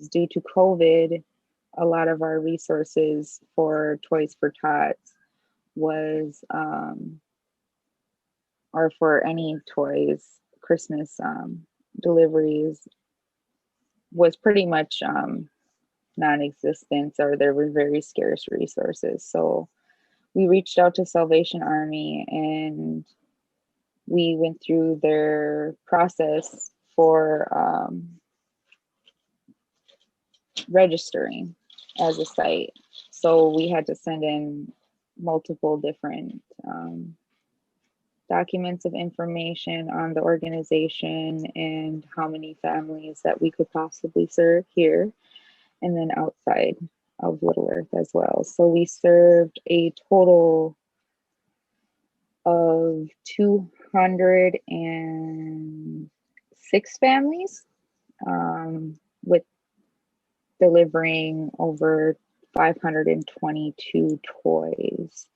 Due to COVID, a lot of our resources for Toys for Tots was, or for any toys, Christmas deliveries was pretty much non-existent, or there were very scarce resources. So we reached out to Salvation Army and we went through their process for registering as a site. So we had to send in multiple different documents of information on the organization and how many families that we could possibly serve here and then outside of Little Earth as well. So we served a total of 206 families, with delivering over 522 toys.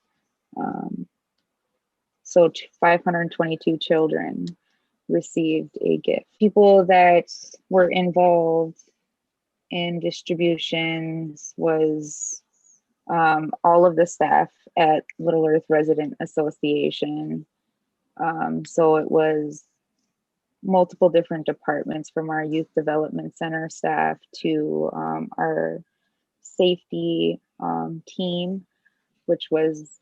So 522 children received a gift. People that were involved in distributions was all of the staff at Little Earth Resident Association. So it was multiple different departments, from our youth development center staff to our safety team, which was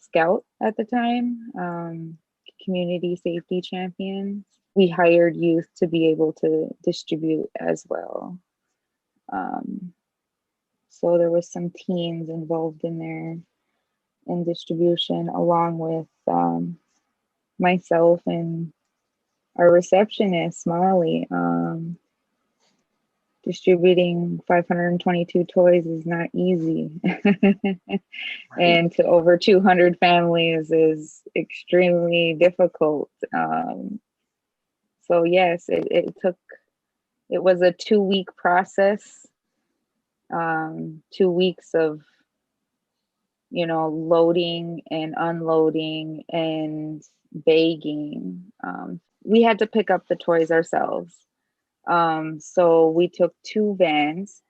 Scout at the time, community safety champions. We hired youth to be able to distribute as well. So there was some teens involved in there in distribution, along with myself and our receptionist, Molly. Distributing 522 toys is not easy. And to over 200 families is extremely difficult. So yes, it was a 2-week process, 2 weeks of, loading and unloading and bagging. We had to pick up the toys ourselves. So we took 2 vans.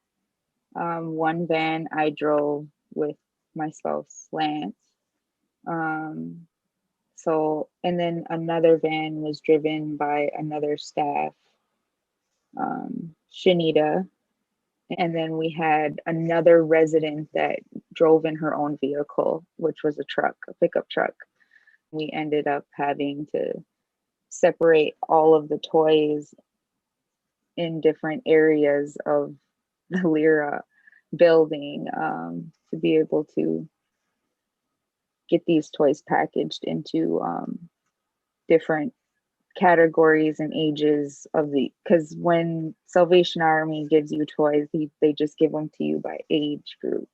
One van I drove with my spouse, Lance. And then another van was driven by another staff, Shanita. And then we had another resident that drove in her own vehicle, which was a pickup truck. We ended up having to separate all of the toys in different areas of the LERA building to be able to get these toys packaged into different categories and ages because when Salvation Army gives you toys, they just give them to you by age group.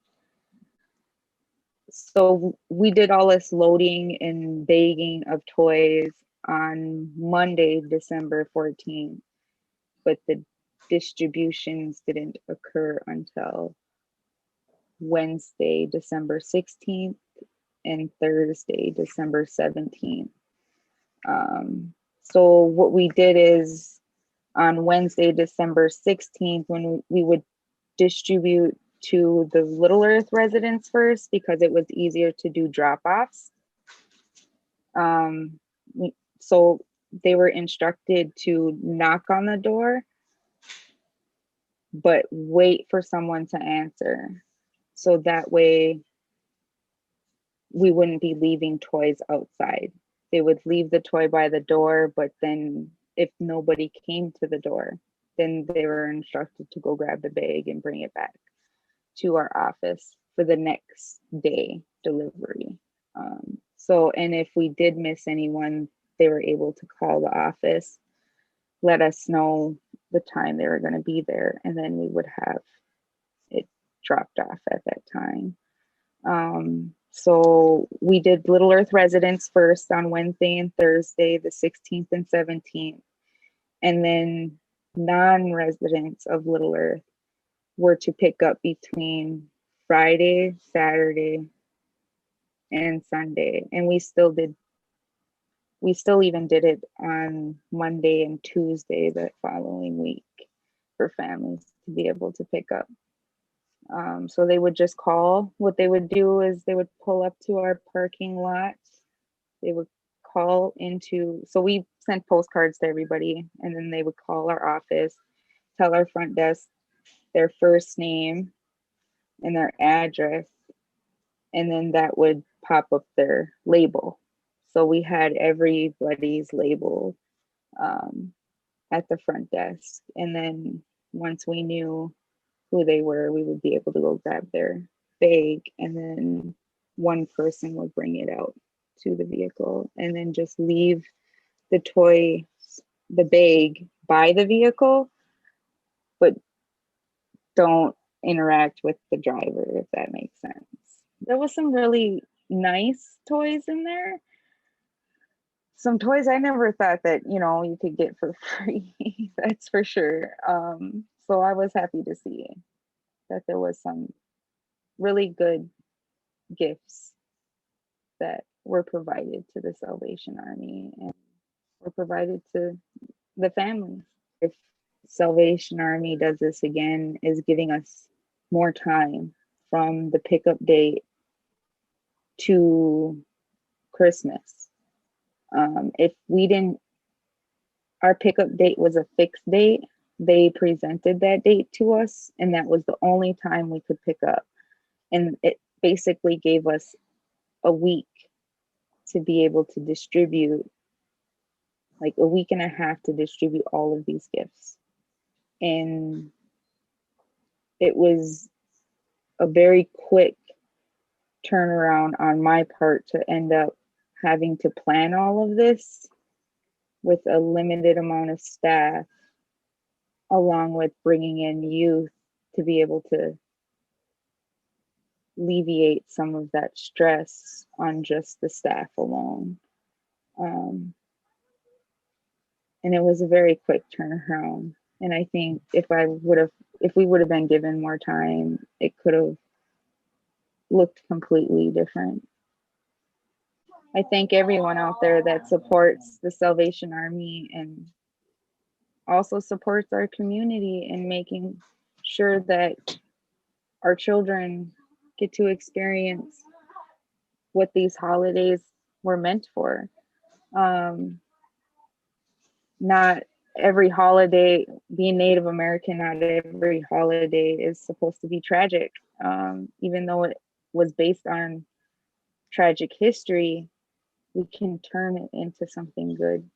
So we did all this loading and bagging of toys on Monday, December 14th, but the distributions didn't occur until Wednesday, December 16th and Thursday, December 17th. So what we did is on Wednesday, December 16th, when we would distribute to the Little Earth residents first, because it was easier to do drop-offs. So they were instructed to knock on the door, but wait for someone to answer. So that way we wouldn't be leaving toys outside. They would leave the toy by the door, but then if nobody came to the door, then they were instructed to go grab the bag and bring it back to our office for the next day delivery. And if we did miss anyone, they were able to call the office, let us know the time they were going to be there, and then we would have it dropped off at that time. So we did Little Earth residents first on Wednesday and Thursday, the 16th and 17th. And then non-residents of Little Earth were to pick up between Friday, Saturday, and Sunday. And we still even did it on Monday and Tuesday the following week. for families to be able to pick up. So they would just call. What they would do is they would pull up to our parking lot. They would call into, so we sent postcards to everybody, and then they would call our office, tell our front desk their first name and their address, and then that would pop up their label. So we had everybody's label at the front desk. And then once we knew who they were, we would be able to go grab their bag, and then one person would bring it out to the vehicle and then just leave the bag by the vehicle, but don't interact with the driver, if that makes sense. There was some really nice toys in there. Some toys I never thought that, you could get for free. That's for sure. So I was happy to see that there was some really good gifts that were provided to the Salvation Army and were provided to the families. If Salvation Army does this again, is giving us more time from the pickup date to Christmas. If we didn't, our pickup date was a fixed date, they presented that date to us, and that was the only time we could pick up. And it basically gave us a week to be able to distribute, like a week and a half to distribute all of these gifts. And it was a very quick turnaround on my part to end up having to plan all of this with a limited amount of staff, along with bringing in youth to be able to alleviate some of that stress on just the staff alone. And it was a very quick turnaround. And I think if we would have been given more time, it could have looked completely different. I thank everyone out there that supports the Salvation Army and also supports our community in making sure that our children get to experience what these holidays were meant for. Not every holiday, being Native American, not every holiday is supposed to be tragic. Even though it was based on tragic history, we can turn it into something good.